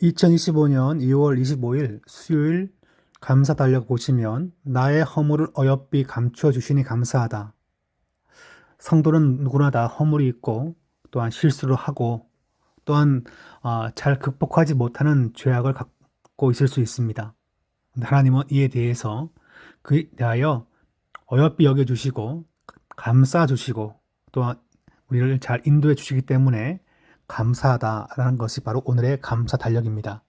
2025년 2월 25일 수요일 감사 달력 보시면 나의 허물을 어여삐 감추어 주시니 감사하다. 성도는 누구나 다 허물이 있고 또한 실수를 하고 또한 잘 극복하지 못하는 죄악을 갖고 있을 수 있습니다. 근데 하나님은 이에 대해서 그에 대하여 어여삐 여겨주시고 감싸 주시고 또한 우리를 잘 인도해 주시기 때문에 감사하다라는 것이 바로 오늘의 감사 달력입니다.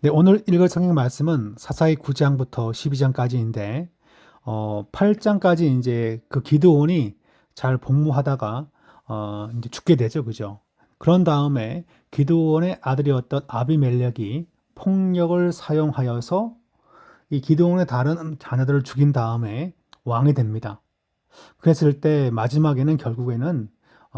네, 오늘 읽을 성경 말씀은 사사기 9장부터 12장까지인데 8장까지 이제 그 기드온이 잘 복무하다가 이제 죽게 되죠. 그죠? 그런 다음에 기드온의 아들이었던 아비멜렉이 폭력을 사용하여서 이 기드온의 다른 자녀들을 죽인 다음에 왕이 됩니다. 그랬을 때 마지막에는 결국에는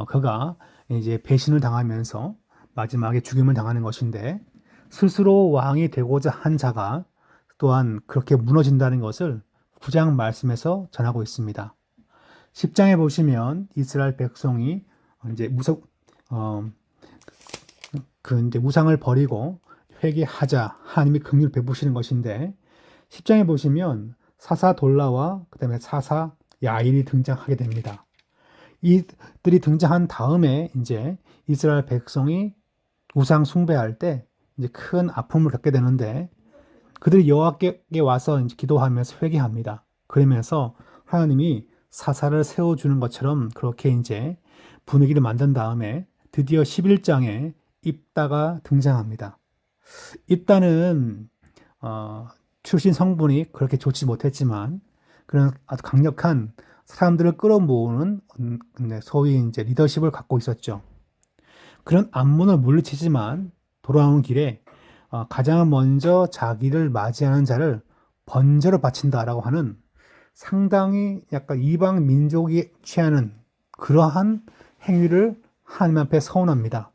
그가 이제 배신을 당하면서 마지막에 죽임을 당하는 것인데 스스로 왕이 되고자 한 자가 또한 그렇게 무너진다는 것을 9장 말씀에서 전하고 있습니다. 10장에 보시면 이스라엘 백성이 이제 이제 우상을 버리고 회개하자 하나님이 긍휼을 베푸시는 것인데 10장에 보시면 사사 돌라와 그다음에 사사 야일이 등장하게 됩니다. 이들이 등장한 다음에 이제 이스라엘 백성이 우상 숭배할 때 이제 큰 아픔을 겪게 되는데 그들이 여호와께 와서 이제 기도하면서 회개합니다. 그러면서 하나님이 사사를 세워주는 것처럼 그렇게 이제 분위기를 만든 다음에 드디어 11장에 입다가 등장합니다. 입다는 출신 성분이 그렇게 좋지 못했지만 그런 아주 강력한 사람들을 끌어모으는 소위 이제 리더십을 갖고 있었죠. 그런 암문을 물리치지만 돌아오는 길에 가장 먼저 자기를 맞이하는 자를 번제로 바친다라고 하는 상당히 약간 이방 민족이 취하는 그러한 행위를 하나님 앞에 서원합니다.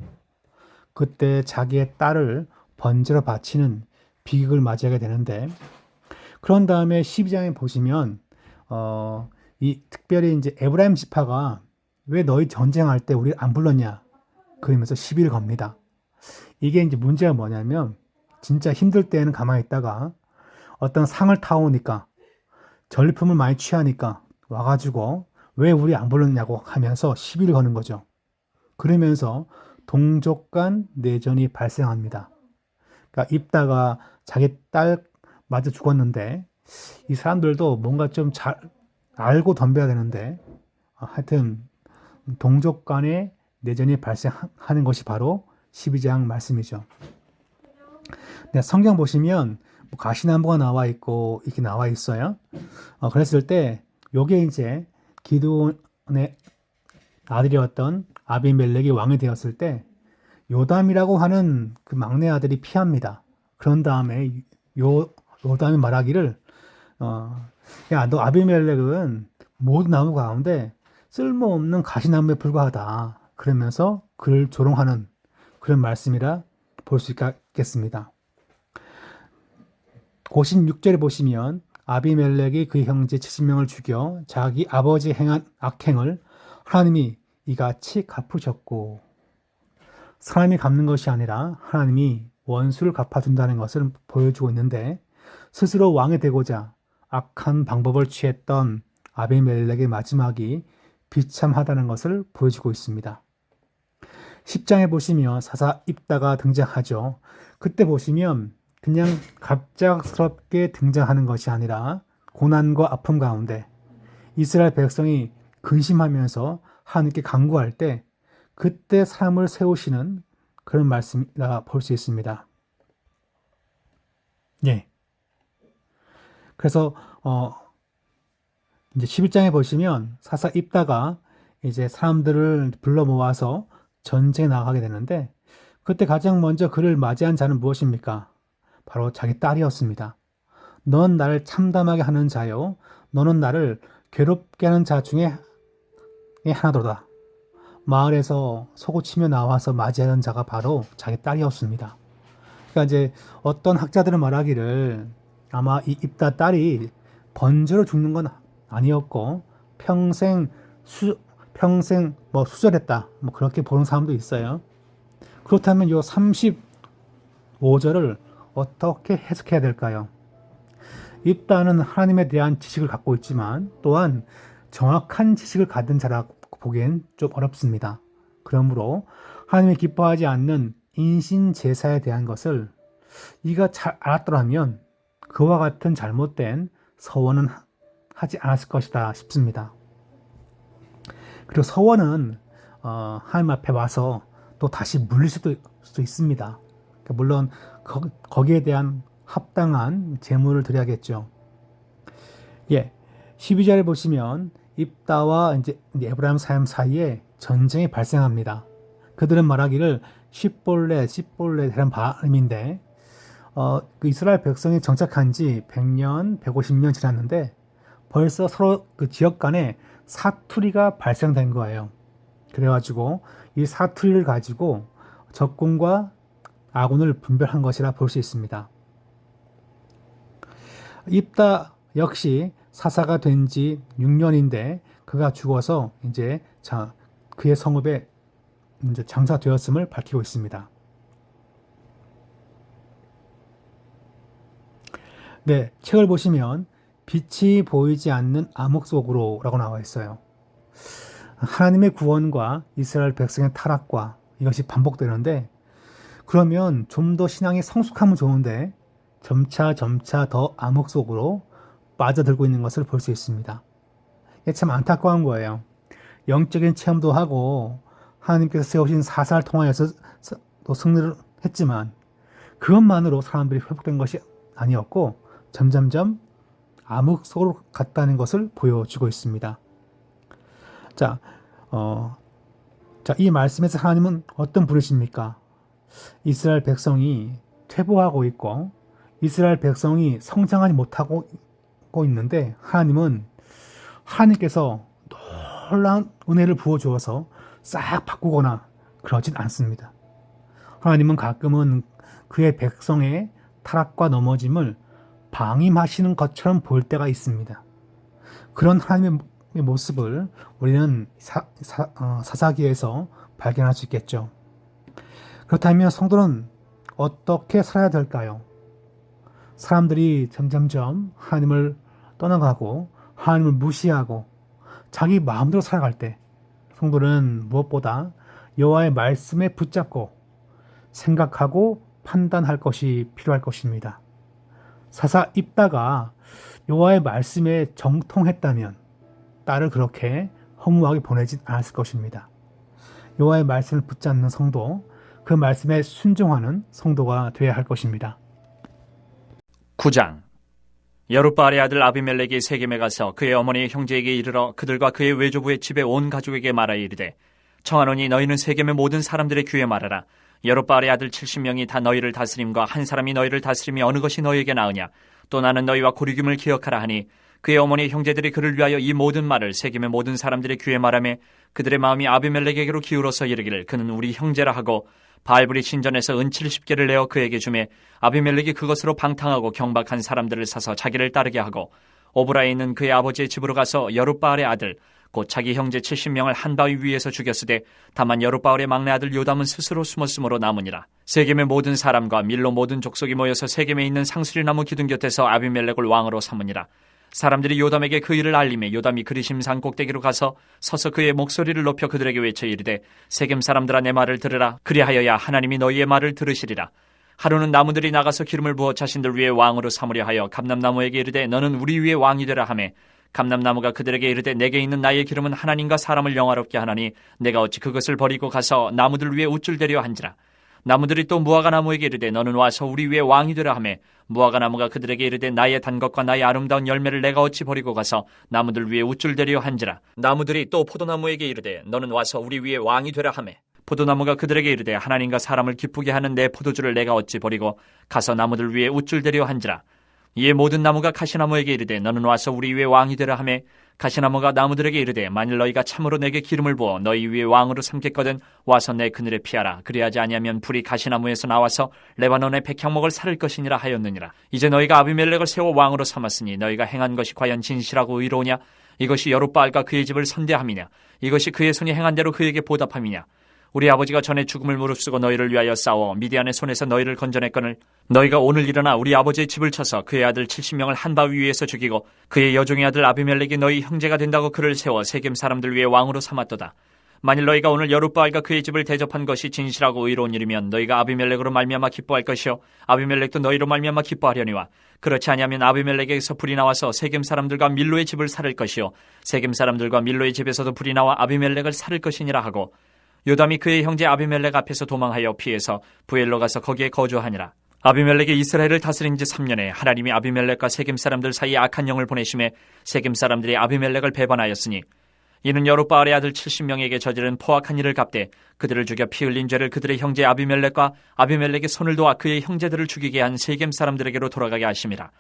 그때 자기의 딸을 번제로 바치는 비극을 맞이하게 되는데 그런 다음에 12장에 보시면 이 특별히 이제 에브라임 지파가 왜 너희 전쟁할 때 우리 안 불렀냐 그러면서 시비를 겁니다. 이게 이제 문제가 뭐냐면 진짜 힘들 때는 가만히 있다가 어떤 상을 타오니까 전리품을 많이 취하니까 와가지고 왜 우리 안 불렀냐고 하면서 시비를 거는 거죠. 그러면서 동족 간 내전이 발생합니다. 그러니까 입다가 자기 딸 맞아 죽었는데 이 사람들도 뭔가 좀 잘 알고 덤벼야 되는데 하여튼 동족 간의 내전이 발생하는 것이 바로 12장 말씀이죠. 네, 성경 보시면 뭐 가시나무가 나와 있고 이렇게 나와 있어요. 그랬을 때 요게 이제 기드온의 아들이었던 아비멜렉이 왕이 되었을 때 요담이라고 하는 그 막내 아들이 피합니다. 그런 다음에 요담이 말하기를 야, 너 아비멜렉은 모든 나무 가운데 쓸모없는 가시나무에 불과하다. 그러면서 그를 조롱하는 그런 말씀이라 볼 수 있겠습니다. 56절에 보시면 아비멜렉이 그 형제 70명을 죽여 자기 아버지 행한 악행을 하나님이 이같이 갚으셨고 사람이 갚는 것이 아니라 하나님이 원수를 갚아준다는 것을 보여주고 있는데 스스로 왕이 되고자 악한 방법을 취했던 아비멜렉의 마지막이 비참하다는 것을 보여주고 있습니다. 10장에 보시면 사사 입다가 등장하죠. 그때 보시면 그냥 갑작스럽게 등장하는 것이 아니라 고난과 아픔 가운데 이스라엘 백성이 근심하면서 하나님께 간구할 때 그때 사람을 세우시는 그런 말씀이라 볼 수 있습니다. 예. 그래서 이제 11장에 보시면 사사 입다가 이제 사람들을 불러 모아서 전쟁에 나가게 되는데 그때 가장 먼저 그를 맞이한 자는 무엇입니까? 바로 자기 딸이었습니다. 넌 나를 참담하게 하는 자요. 너는 나를 괴롭게 하는 자 중에 하나도다. 마을에서 소고치며 나와서 맞이하는 자가 바로 자기 딸이었습니다. 그러니까 이제 어떤 학자들은 말하기를 아마 이 입다 딸이 번제로 죽는 건 아니었고 평생 뭐 수절했다. 뭐 그렇게 보는 사람도 있어요. 그렇다면 요 30 5절을 어떻게 해석해야 될까요? 입다는 하나님에 대한 지식을 갖고 있지만 또한 정확한 지식을 가진 자라고 보기엔 좀 어렵습니다. 그러므로 하나님이 기뻐하지 않는 인신 제사에 대한 것을 이가 잘 알았더라면 그와 같은 잘못된 서원은 하지 않았을 것이다 싶습니다. 그리고 서원은 하나님 앞에 와서 또 다시 물릴 수도 있습니다. 물론 거기에 대한 합당한 제물을 드려야겠죠. 예, 12절에 보시면 입다와 이제 에브라임 사이에 전쟁이 발생합니다. 그들은 말하기를 십볼렛이라는 발음인데 그 이스라엘 백성이 정착한 지 100년, 150년 지났는데 벌써 서로 그 지역 간에 사투리가 발생된 거예요. 그래가지고 이 사투리를 가지고 적군과 아군을 분별한 것이라 볼 수 있습니다. 입다 역시 사사가 된 지 6년인데 그가 죽어서 이제 그의 성읍에 이제 장사되었음을 밝히고 있습니다. 네, 책을 보시면 빛이 보이지 않는 암흑 속으로 라고 나와 있어요. 하나님의 구원과 이스라엘 백성의 타락과 이것이 반복되는데 그러면 좀 더 신앙이 성숙하면 좋은데 점차 더 암흑 속으로 빠져들고 있는 것을 볼 수 있습니다. 이게 참 안타까운 거예요. 영적인 체험도 하고 하나님께서 세우신 사사를 통하여서 또 승리를 했지만 그것만으로 사람들이 회복된 것이 아니었고 점점점 암흑 속으로 갔다는 것을 보여주고 있습니다. 이 말씀에서 하나님은 어떤 분이십니까? 이스라엘 백성이 퇴보하고 있고 이스라엘 백성이 성장하지 못하고 있는데 하나님께서 놀라운 은혜를 부어주어서 싹 바꾸거나 그러진 않습니다. 하나님은 가끔은 그의 백성의 타락과 넘어짐을 방임하시는 것처럼 보일 때가 있습니다. 그런 하나님의 모습을 우리는 사사기에서 발견할 수 있겠죠. 그렇다면 성도는 어떻게 살아야 될까요? 사람들이 점점점 하나님을 떠나가고 하나님을 무시하고 자기 마음대로 살아갈 때 성도는 무엇보다 여호와의 말씀에 붙잡고 생각하고 판단할 것이 필요할 것입니다. 사사 입다가 여호와의 말씀에 정통했다면 딸을 그렇게 허무하게 보내지 않았을 것입니다. 여호와의 말씀을 붙잡는 성도, 그 말씀에 순종하는 성도가 되어야 할 것입니다. 9장. 여룻바알의 아들 아비멜렉이 세겜에 가서 그의 어머니의 형제에게 이르러 그들과 그의 외조부의 집에 온 가족에게 말하여 이르되 청하노니 너희는 세겜의 모든 사람들의 귀에 말하라. 여룻바알의 아들 70명이 다 너희를 다스림과 한 사람이 너희를 다스림이 어느 것이 너희에게 나으냐. 또 나는 너희와 고륙임을 기억하라 하니 그의 어머니의 형제들이 그를 위하여 이 모든 말을 세겜의 모든 사람들의 귀에 말하며 그들의 마음이 아비멜렉에게로 기울어서 이르기를 그는 우리 형제라 하고 바알브리 신전에서 은 70개를 내어 그에게 주매 아비멜렉이 그것으로 방탕하고 경박한 사람들을 사서 자기를 따르게 하고 오브라에 있는 그의 아버지의 집으로 가서 여룻바알의 아들 곧 자기 형제 70명을 한 바위 위에서 죽였으되 다만 여룻바알의 막내 아들 요담은 스스로 숨었으므로 남으니라. 세겜의 모든 사람과 밀로 모든 족속이 모여서 세겜에 있는 상수리나무 기둥 곁에서 아비멜렉을 왕으로 삼으니라. 사람들이 요담에게 그 일을 알림해 요담이 그리심산 꼭대기로 가서 서서 그의 목소리를 높여 그들에게 외쳐 이르되 세겜 사람들아 내 말을 들으라. 그리하여야 하나님이 너희의 말을 들으시리라. 하루는 나무들이 나가서 기름을 부어 자신들 위에 왕으로 삼으려 하여 감람나무에게 이르되 너는 우리 위에 왕이 되라 하매 감람나무가 그들에게 이르되 내게 있는 나의 기름은 하나님과 사람을 영화롭게 하나니 내가 어찌 그것을 버리고 가서 나무들 위에 우쭐대려 한지라. 나무들이 또 무화과 나무에게 이르되 너는 와서 우리 위에 왕이 되라 하매 무화과 나무가 그들에게 이르되 나의 단 것과 나의 아름다운 열매를 내가 어찌 버리고 가서 나무들 위에 우쭐대려 한지라. 나무들이 또 포도나무에게 이르되 너는 와서 우리 위에 왕이 되라 하매 포도나무가 그들에게 이르되 하나님과 사람을 기쁘게 하는 내 포도주를 내가 어찌 버리고 가서 나무들 위에 우쭐대려 한지라. 이에 모든 나무가 가시나무에게 이르되 너는 와서 우리 위에 왕이 되라 하매 가시나무가 나무들에게 이르되 만일 너희가 참으로 내게 기름을 부어 너희 위에 왕으로 삼겠거든 와서 내 그늘에 피하라. 그리하지 아니하면 불이 가시나무에서 나와서 레바논의 백향목을 살을 것이니라 하였느니라. 이제 너희가 아비멜렉을 세워 왕으로 삼았으니 너희가 행한 것이 과연 진실하고 의로우냐? 이것이 여룻바알과 그의 집을 선대함이냐? 이것이 그의 손이 행한 대로 그에게 보답함이냐? 우리 아버지가 전에 죽음을 무릅쓰고 너희를 위하여 싸워 미디안의 손에서 너희를 건져냈거늘 너희가 오늘 일어나 우리 아버지의 집을 쳐서 그의 아들 70명을 한 바위 위에서 죽이고 그의 여종의 아들 아비멜렉이 너희 형제가 된다고 그를 세워 세겜 사람들 위에 왕으로 삼았도다. 만일 너희가 오늘 여룻바알과 그의 집을 대접한 것이 진실하고 의로운 일이면 너희가 아비멜렉으로 말미암아 기뻐할 것이요 아비멜렉도 너희로 말미암아 기뻐하려니와 그렇지 아니하면 아비멜렉에게서 불이 나와서 세겜 사람들과 밀로의 집을 살을 것이요 세겜 사람들과 밀로의 집에서도 불이 나와 아비멜렉을 살을 것이니라 하고 요담이 그의 형제 아비멜렉 앞에서 도망하여 피해서 부엘로 가서 거기에 거주하니라. 아비멜렉이 이스라엘을 다스린 지 3년에 하나님이 아비멜렉과 세겜 사람들 사이에 악한 영을 보내심에 세겜 사람들이 아비멜렉을 배반하였으니 이는 여룻바알의 아들 70명에게 저지른 포악한 일을 갚되 그들을 죽여 피 흘린 죄를 그들의 형제 아비멜렉과 아비멜렉의 손을 도와 그의 형제들을 죽이게 한 세겜 사람들에게로 돌아가게 하심이라.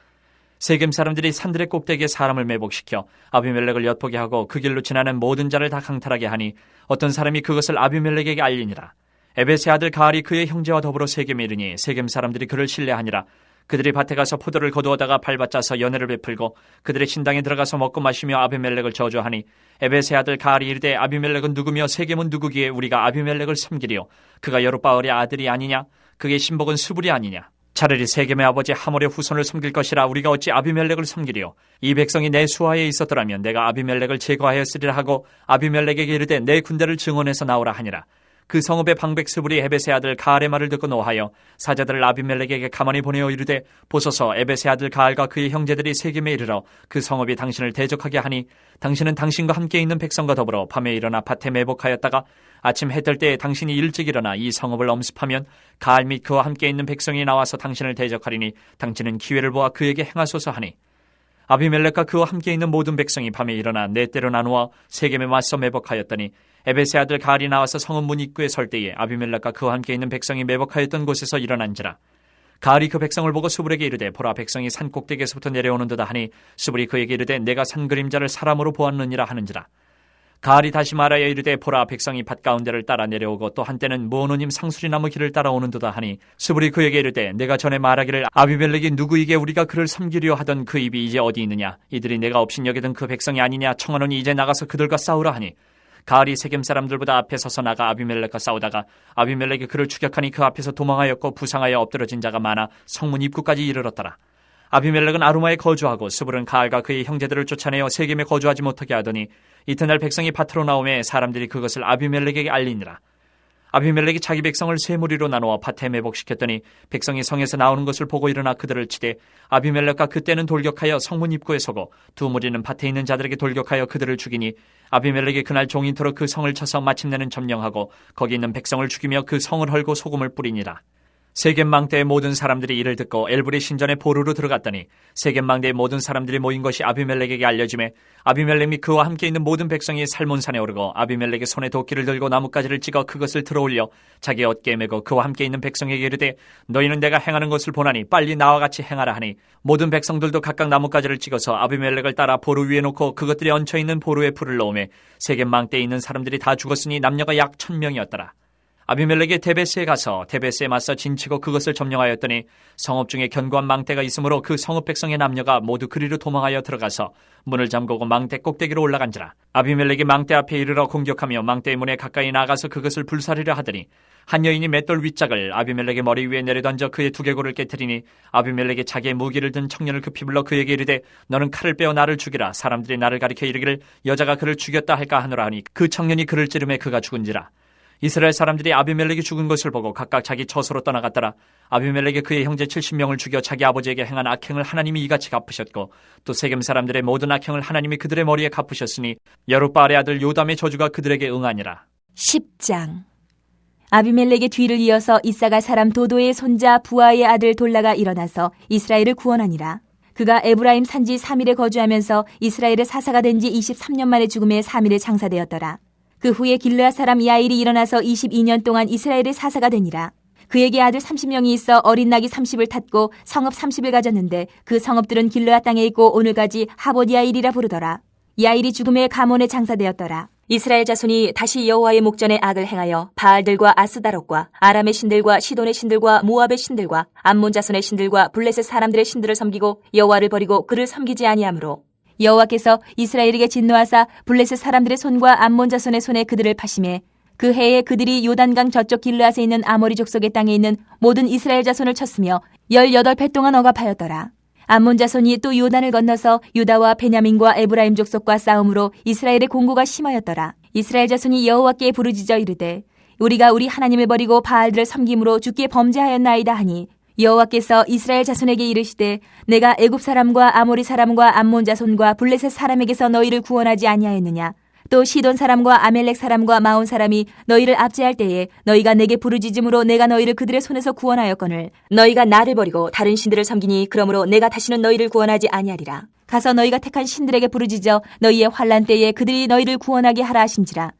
세겜 사람들이 산들의 꼭대기에 사람을 매복시켜 아비멜렉을 엿보게 하고 그 길로 지나는 모든 자를 다 강탈하게 하니 어떤 사람이 그것을 아비멜렉에게 알리니라. 에벳의 아들 가알이 그의 형제와 더불어 세겜에 이르니 세겜 사람들이 그를 신뢰하니라. 그들이 밭에 가서 포도를 거두어다가 밟아짜서 연회를 베풀고 그들의 신당에 들어가서 먹고 마시며 아비멜렉을 저주하니 에벳의 아들 가알이 이르되 아비멜렉은 누구며 세겜은 누구기에 우리가 아비멜렉을 섬기리요 그가 여룻바알의 아들이 아니냐 그의 신복은 수불이 아니냐 차라리 세겜의 아버지 하몰의 후손을 섬길 것이라 우리가 어찌 아비멜렉을 섬기리요 이 백성이 내 수하에 있었더라면 내가 아비멜렉을 제거하였으리라 하고 아비멜렉에게 이르되 내 군대를 증원해서 나오라 하니라. 그 성읍의 방백 스불이 에벳의 아들 가알의 말을 듣고 노하여 사자들을 아비멜렉에게 가만히 보내어 이르되 보소서 에벳의 아들 가알과 그의 형제들이 세겜에 이르러 그 성읍이 당신을 대적하게 하니 당신은 당신과 함께 있는 백성과 더불어 밤에 일어나 밭에 매복하였다가 아침 해 뜰 때에 당신이 일찍 일어나 이 성읍을 엄습하면 가알 및 그와 함께 있는 백성이 나와서 당신을 대적하리니 당신은 기회를 보아 그에게 행하소서 하니 아비멜렉과 그와 함께 있는 모든 백성이 밤에 일어나 네 때로 나누어 세겜에 맞서 매복하였더니 에벳의 아들 가알이 나와서 성읍 문 입구에 설 때에 아비멜렉과 그와 함께 있는 백성이 매복하였던 곳에서 일어난지라. 가알이 그 백성을 보고 수불에게 이르되 보라 백성이 산 꼭대기에서부터 내려오는도다 하니 수불이 그에게 이르되 내가 산 그림자를 사람으로 보았느니라 하는지라. 가알이 다시 말하여 이르되 보라 백성이 밭 가운데를 따라 내려오고 또 한때는 무오노님 상수리나무 길을 따라오는도다 하니 수불이 그에게 이르되 내가 전에 말하기를 아비멜렉이 누구이게 우리가 그를 섬기려 하던 그 입이 이제 어디 있느냐 이들이 내가 업신여기던 그 백성이 아니냐 청하노니 이제 나가서 그들과 싸우라 하니 가알이 세겜 사람들보다 앞에 서서 나가 아비멜렉과 싸우다가 아비멜렉이 그를 추격하니 그 앞에서 도망하였고 부상하여 엎드러진 자가 많아 성문 입구까지 이르렀더라. 아비멜렉은 아루마에 거주하고 수불은 가알과 그의 형제들을 쫓아내어 세겜에 거주하지 못하게 하더니 이튿날 백성이 밭으로 나오매 사람들이 그것을 아비멜렉에게 알리니라. 아비멜렉이 자기 백성을 세 무리로 나누어 밭에 매복시켰더니 백성이 성에서 나오는 것을 보고 일어나 그들을 치되 아비멜렉과 그때는 돌격하여 성문 입구에 서고 두 무리는 밭에 있는 자들에게 돌격하여 그들을 죽이니 아비멜렉이 그날 종인토록 그 성을 쳐서 마침내는 점령하고 거기 있는 백성을 죽이며 그 성을 헐고 소금을 뿌리니라. 세겜 망대의 모든 사람들이 이를 듣고 엘브리 신전의 보루로 들어갔더니 세겜 망대의 모든 사람들이 모인 것이 아비멜렉에게 알려지매 아비멜렉 및 그와 함께 있는 모든 백성이 살몬산에 오르고 아비멜렉의 손에 도끼를 들고 나뭇가지를 찍어 그것을 들어올려 자기 어깨에 메고 그와 함께 있는 백성에게 이르되 너희는 내가 행하는 것을 보나니 빨리 나와 같이 행하라 하니 모든 백성들도 각각 나뭇가지를 찍어서 아비멜렉을 따라 보루 위에 놓고 그것들이 얹혀있는 보루에 불을 넣으매 세겜 망대에 있는 사람들이 다 죽었으니 남녀가 약 1000명이었더라. 아비멜렉이 데베스에 가서 데베스에 맞서 진치고 그것을 점령하였더니 성읍 중에 견고한 망대가 있으므로 그 성읍 백성의 남녀가 모두 그리로 도망하여 들어가서 문을 잠그고 망대 꼭대기로 올라간지라. 아비멜렉이 망대 앞에 이르러 공격하며 망대의 문에 가까이 나가서 그것을 불사르려 하더니 한 여인이 맷돌 윗짝을 아비멜렉의 머리 위에 내려던져 그의 두개골을 깨트리니 아비멜렉이 자기의 무기를 든 청년을 급히 불러 그에게 이르되 너는 칼을 빼어 나를 죽이라. 사람들이 나를 가리켜 이르기를 여자가 그를 죽였다 할까 하노라 하니 그 청년이 그를 찌르매 그가 죽은지라. 이스라엘 사람들이 아비멜렉이 죽은 것을 보고 각각 자기 처소로 떠나갔더라. 아비멜렉이 그의 형제 70명을 죽여 자기 아버지에게 행한 악행을 하나님이 이같이 갚으셨고 또 세겜 사람들의 모든 악행을 하나님이 그들의 머리에 갚으셨으니 여룻바알의 아들 요담의 저주가 그들에게 응하니라. 10장. 아비멜렉의 뒤를 이어서 이사가 사람 도도의 손자 부하의 아들 돌라가 일어나서 이스라엘을 구원하니라. 그가 에브라임 산지 3일에 거주하면서 이스라엘의 사사가 된 지 23년 만에 죽음에 3일에 장사되었더라. 그 후에 길르앗 사람 야일이 일어나서 22년 동안 이스라엘의 사사가 되니라. 그에게 아들 30명이 있어 어린 낙이 30을 탔고 성읍 30을 가졌는데 그 성읍들은 길르앗 땅에 있고 오늘까지 하봇 야일이라 부르더라. 야일이 죽음에 가몬에 장사되었더라. 이스라엘 자손이 다시 여호와의 목전에 악을 행하여 바알들과 아스다롯과 아람의 신들과 시돈의 신들과 모압의 신들과 암몬 자손의 신들과 블레셋 사람들의 신들을 섬기고 여호와를 버리고 그를 섬기지 아니하므로 여호와께서 이스라엘에게 진노하사 블레셋 사람들의 손과 암몬 자손의 손에 그들을 파심해 그 해에 그들이 요단강 저쪽 길르앗에 있는 아모리 족속의 땅에 있는 모든 이스라엘 자손을 쳤으며 18배 동안 억압하였더라. 암몬 자손이 또 요단을 건너서 유다와 베냐민과 에브라임 족속과 싸움으로 이스라엘의 공고가 심하였더라. 이스라엘 자손이 여호와께 부르짖어 이르되 우리가 우리 하나님을 버리고 바알들을 섬김으로 주께 범죄하였나이다 하니 여호와께서 이스라엘 자손에게 이르시되 내가 애굽 사람과 아모리 사람과 암몬 자손과 블레셋 사람에게서 너희를 구원하지 아니하였느냐. 또 시돈 사람과 아멜렉 사람과 마온 사람이 너희를 압제할 때에 너희가 내게 부르짖음으로 내가 너희를 그들의 손에서 구원하였거늘 너희가 나를 버리고 다른 신들을 섬기니 그러므로 내가 다시는 너희를 구원하지 아니하리라. 가서 너희가 택한 신들에게 부르짖어 너희의 환난 때에 그들이 너희를 구원하게 하라 하신지라.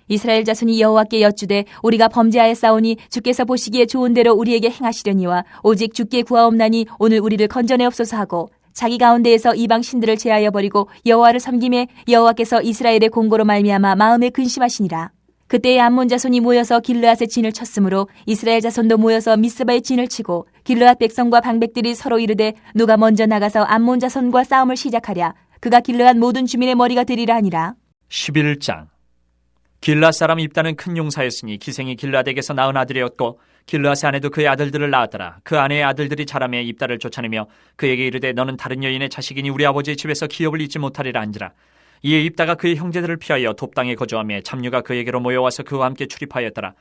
이스라엘 자손이 여호와께 여쭈되 우리가 범죄하였사오니 주께서 보시기에 좋은 대로 우리에게 행하시려니와 오직 주께 구하옵나니 오늘 우리를 건져내옵소서 하고 자기 가운데에서 이방 신들을 제하여 버리고 여호와를 섬김에 여호와께서 이스라엘의 공고로 말미암아 마음에 근심하시니라. 그때에 암몬 자손이 모여서 길르앗의 진을 쳤으므로 이스라엘 자손도 모여서 미스바의 진을 치고 길르앗 백성과 방백들이 서로 이르되 누가 먼저 나가서 암몬 자손과 싸움을 시작하랴. 그가 길르앗 모든 주민의 머리가 되리라 하니라. 11장. 길르앗 사람 입다는 큰 용사였으니 기생이 길르앗에게서 낳은 아들이었고 길르앗의 아내도 그의 아들들을 낳았더라. 그 아내의 아들들이 자라매 입다를 쫓아내며 그에게 이르되 너는 다른 여인의 자식이니 우리 아버지의 집에서 기업을 잊지 못하리라 한지라. 이에 입다가 그의 형제들을 피하여 돕당에 거주하며 잡류가 그에게로 모여와서 그와 함께 출입하였더라.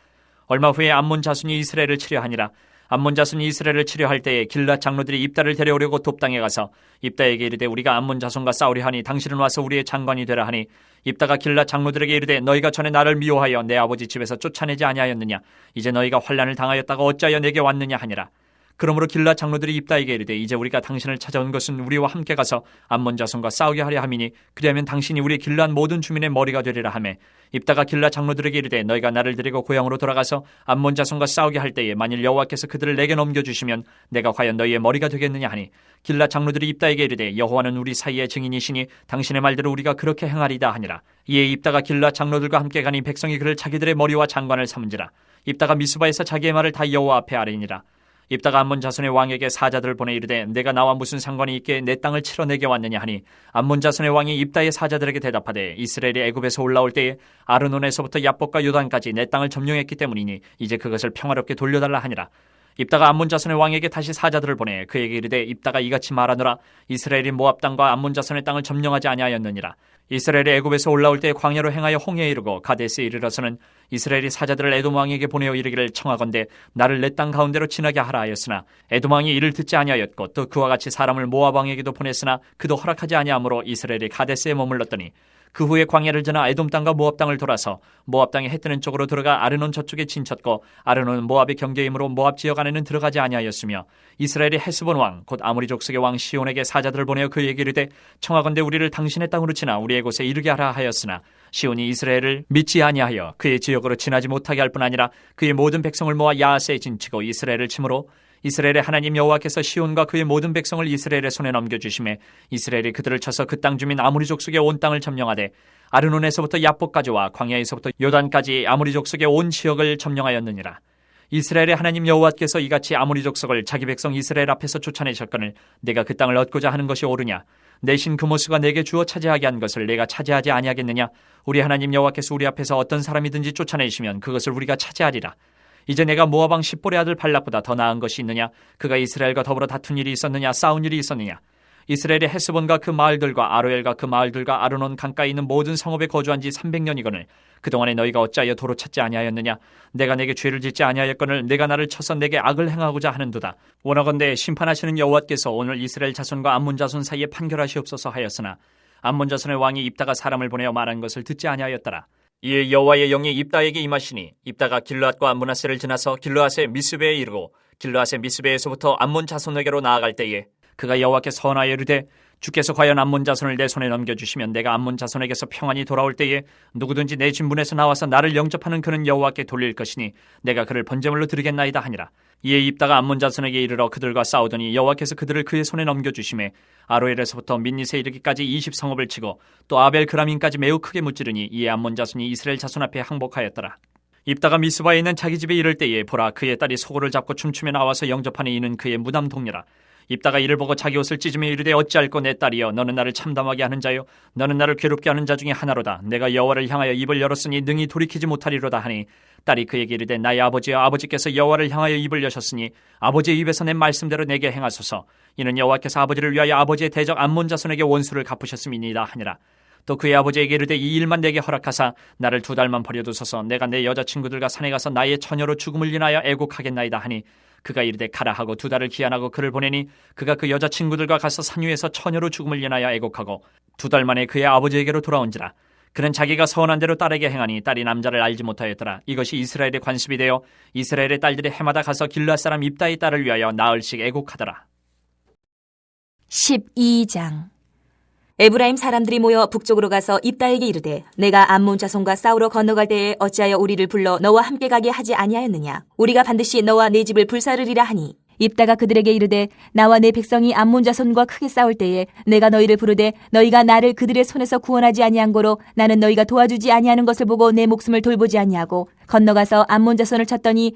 얼마 후에 암몬 자손이 이스라엘을 치려하니라. 암몬 자손이 이스라엘을 치려할 때에 길르앗 장로들이 입다를 데려오려고 돕당에 가서 입다에게 이르되 우리가 암몬 자손과 싸우려 하니 당신은 와서 우리의 장관이 되라 하니 입다가 길르앗 장로들에게 이르되 너희가 전에 나를 미워하여 내 아버지 집에서 쫓아내지 아니하였느냐. 이제 너희가 환난을 당하였다가 어찌하여 내게 왔느냐 하니라. 그러므로 길르앗 장로들이 입다에게 이르되 이제 우리가 당신을 찾아온 것은 우리와 함께 가서 암몬 자손과 싸우게 하려 함이니 그리하면 당신이 우리 길르앗 모든 주민의 머리가 되리라 하매 입다가 길르앗 장로들에게 이르되 너희가 나를 데리고 고향으로 돌아가서 암몬 자손과 싸우게 할 때에 만일 여호와께서 그들을 내게 넘겨주시면 내가 과연 너희의 머리가 되겠느냐 하니 길르앗 장로들이 입다에게 이르되 여호와는 우리 사이의 증인이시니 당신의 말대로 우리가 그렇게 행하리다 하니라. 이에 입다가 길르앗 장로들과 함께 가니 백성이 그를 자기들의 머리와 장관을 삼은지라. 입다가 미스바에서 자기의 말을 다 여호와 앞에 아뢰니라. 입다가 암몬 자손의 왕에게 사자들을 보내 이르되 내가 나와 무슨 상관이 있게 내 땅을 치러 내게 왔느냐 하니 암몬 자손의 왕이 입다의 사자들에게 대답하되 이스라엘이 애굽에서 올라올 때에 아르논에서부터 야복과 요단까지 내 땅을 점령했기 때문이니 이제 그것을 평화롭게 돌려달라 하니라. 입다가 암몬 자손의 왕에게 다시 사자들을 보내 그에게 이르되 입다가 이같이 말하노라. 이스라엘이 모압 땅과 암몬 자손의 땅을 점령하지 아니하였느니라. 이스라엘이 애굽에서 올라올 때 광야로 행하여 홍해에 이르고 가데스에 이르러서는 이스라엘이 사자들을 에돔 왕에게 보내어 이르기를 청하건대 나를 내 땅 가운데로 지나게 하라 하였으나 에돔 왕이 이를 듣지 아니하였고 또 그와 같이 사람을 모압 왕에게도 보냈으나 그도 허락하지 아니하므로 이스라엘이 가데스에 머물렀더니 그 후에 광야를 지나 에돔 땅과 모압 땅을 돌아서 모압 땅의 해 뜨는 쪽으로 들어가 아르논 저쪽에 진쳤고 아르논은 모압의 경계이므로 모압 지역 안에는 들어가지 아니하였으며 이스라엘이 헤스본 왕 곧 아모리 족속의 왕 시온에게 사자들을 보내어 그에게 이르되 청하건대 우리를 당신의 땅으로 지나 우리의 곳에 이르게 하라 하였으나 시온이 이스라엘을 믿지 아니하여 그의 지역으로 지나지 못하게 할 뿐 아니라 그의 모든 백성을 모아 야하스에 진치고 이스라엘을 치므로 이스라엘의 하나님 여호와께서 시온과 그의 모든 백성을 이스라엘의 손에 넘겨주심에 이스라엘이 그들을 쳐서 그 땅 주민 아모리 족속의 온 땅을 점령하되 아르논에서부터 야복까지와 광야에서부터 요단까지 아모리 족속의 온 지역을 점령하였느니라. 이스라엘의 하나님 여호와께서 이같이 아모리 족속을 자기 백성 이스라엘 앞에서 쫓아내셨거늘 내가 그 땅을 얻고자 하는 것이 옳으냐. 내 신 그모스가 내게 주어 차지하게 한 것을 내가 차지하지 아니하겠느냐. 우리 하나님 여호와께서 우리 앞에서 어떤 사람이든지 쫓아내시면 그것을 우리가 차지하리라. 이제 내가 모압 왕 십볼의 아들 발락보다 더 나은 것이 있느냐. 그가 이스라엘과 더불어 다툰 일이 있었느냐. 싸운 일이 있었느냐. 이스라엘의 헤스본과 그 마을들과 아로엘과 그 마을들과 아르논 강가에 있는 모든 성읍에 거주한 지 300년이거늘 그동안에 너희가 어찌하여 도로 찾지 아니하였느냐. 내가 내게 죄를 짓지 아니하였거늘 내가 나를 쳐서 내게 악을 행하고자 하는도다. 원하건대 심판하시는 여호와께서 오늘 이스라엘 자손과 암몬 자손 사이에 판결하시옵소서 하였으나 암몬 자손의 왕이 입다가 사람을 보내어 말한 것을 듣지 아니하였더라. 이에 여호와의 영이 입다에게 임하시니 입다가 길르앗과 므낫세를 지나서 길르앗의 미스베에 이르고 길르앗의 미스베에서부터 암몬 자손에게로 나아갈 때에 그가 여호와께 선하여 이르되 주께서 과연 암몬 자손을 내 손에 넘겨주시면 내가 암몬 자손에게서 평안히 돌아올 때에 누구든지 내 진분에서 나와서 나를 영접하는 그는 여호와께 돌릴 것이니 내가 그를 번제물로 드리겠나이다 하니라. 이에 입다가 암몬 자손에게 이르러 그들과 싸우더니 여호와께서 그들을 그의 손에 넘겨주심에 아로엘에서부터 민니세 이르기까지 20성읍을 치고 또 아벨 그라민까지 매우 크게 무찌르니 이에 암몬 자손이 이스라엘 자손 앞에 항복하였더라. 입다가 미스바에 있는 자기 집에 이를 때에 보라 그의 딸이 소고를 잡고 춤추며 나와서 영접하니 이는 그의 무담 동료라. 입다가 이를 보고 자기 옷을 찢으며 이르되 어찌할꼬 내 딸이여 너는 나를 참담하게 하는 자요 너는 나를 괴롭게 하는 자 중에 하나로다. 내가 여호와를 향하여 입을 열었으니 능히 돌이키지 못하리로다 하니 딸이 그에게 이르되 나의 아버지여 아버지께서 여호와를 향하여 입을 여셨으니 아버지의 입에서 낸 말씀대로 내게 행하소서. 이는 여호와께서 아버지를 위하여 아버지의 대적 암몬 자손에게 원수를 갚으셨음이니이다 하니라. 또 그의 아버지에게 이르되 이 일만 내게 허락하사 나를 2달만 버려두소서. 내가 내 여자친구들과 산에 가서 나의 처녀로 죽음을 인하여 애곡하겠나이다 하니 그가 이르되 가라 하고 2달을 기한하고 그를 보내니 그가 그 여자친구들과 가서 산 위에서 처녀로 죽음을 인하여 애곡하고 2달 만에 그의 아버지에게로 돌아온지라. 그는 자기가 서원한 대로 딸에게 행하니 딸이 남자를 알지 못하였더라. 이것이 이스라엘의 관습이 되어 이스라엘의 딸들이 해마다 가서 길르앗 사람 입다의 딸을 위하여 나흘씩 애곡하더라. 12장. 에브라임 사람들이 모여 북쪽으로 가서 입다에게 이르되 내가 암몬 자손과 싸우러 건너갈 때에 어찌하여 우리를 불러 너와 함께 가게 하지 아니하였느냐. 우리가 반드시 너와 네 집을 불사르리라 하니 입다가 그들에게 이르되 나와 내 백성이 암몬 자손과 크게 싸울 때에 내가 너희를 부르되 너희가 나를 그들의 손에서 구원하지 아니한 고로 나는 너희가 도와주지 아니하는 것을 보고 내 목숨을 돌보지 아니하고 건너가서 암몬 자손을 쳤더니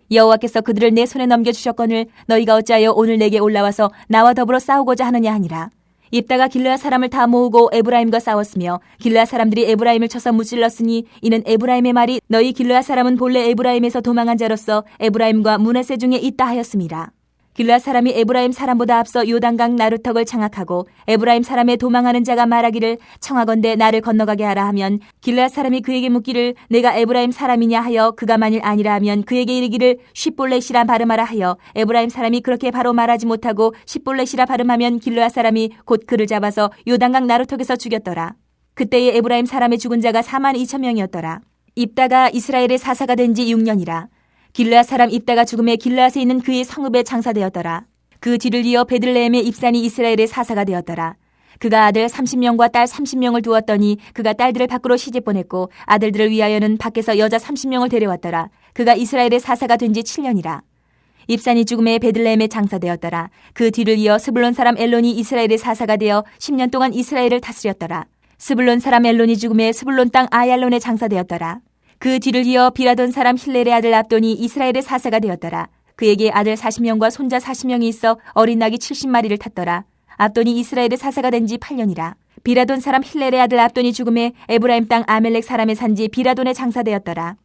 여호와께서 그들을 내 손에 넘겨주셨거늘 너희가 어찌하여 오늘 내게 올라와서 나와 더불어 싸우고자 하느냐 하니라. 입다가 길르앗 사람을 다 모으고 에브라임과 싸웠으며 길르앗 사람들이 에브라임을 쳐서 무찔렀으니 이는 에브라임의 말이 너희 길르앗 사람은 본래 에브라임에서 도망한 자로서 에브라임과 므낫세 중에 있다 하였습니다. 길르앗 사람이 에브라임 사람보다 앞서 요단강 나루턱을 장악하고 에브라임 사람의 도망하는 자가 말하기를 청하건대 나를 건너가게 하라 하면 길르앗 사람이 그에게 묻기를 내가 에브라임 사람이냐 하여 그가 만일 아니라 하면 그에게 이르기를 쉿볼렛이라 발음하라 하여 에브라임 사람이 그렇게 바로 말하지 못하고 쉿볼렛이라 발음하면 길르앗 사람이 곧 그를 잡아서 요단강 나루턱에서 죽였더라. 그때에 에브라임 사람의 죽은 자가 42,000명이었더라. 입다가 이스라엘의 사사가 된 지 6년이라. 길르앗 사람 입다가 죽음에 길르앗에 있는 그의 성읍에 장사되었더라. 그 뒤를 이어 베들레헴의 입산이 이스라엘의 사사가 되었더라. 그가 아들 30명과 딸 30명을 두었더니 그가 딸들을 밖으로 시집 보냈고 아들들을 위하여는 밖에서 여자 30명을 데려왔더라. 그가 이스라엘의 사사가 된 지 7년이라. 입산이 죽음에 베들레헴에 장사되었더라. 그 뒤를 이어 스불론 사람 엘론이 이스라엘의 사사가 되어 10년 동안 이스라엘을 다스렸더라. 스불론 사람 엘론이 죽음에 스불론 땅 아얄론에 장사되었더라. 그 뒤를 이어 비라돈 사람 힐렐의 아들 압돈이 이스라엘의 사사가 되었더라. 그에게 아들 40명과 손자 40명이 있어 어린 낙이 70마리를 탔더라. 압돈이 이스라엘의 사사가 된 지 8년이라. 비라돈 사람 힐렐의 아들 압돈이 죽음에 에브라임 땅 아멜렉 사람의 산지 비라돈에 장사되었더라.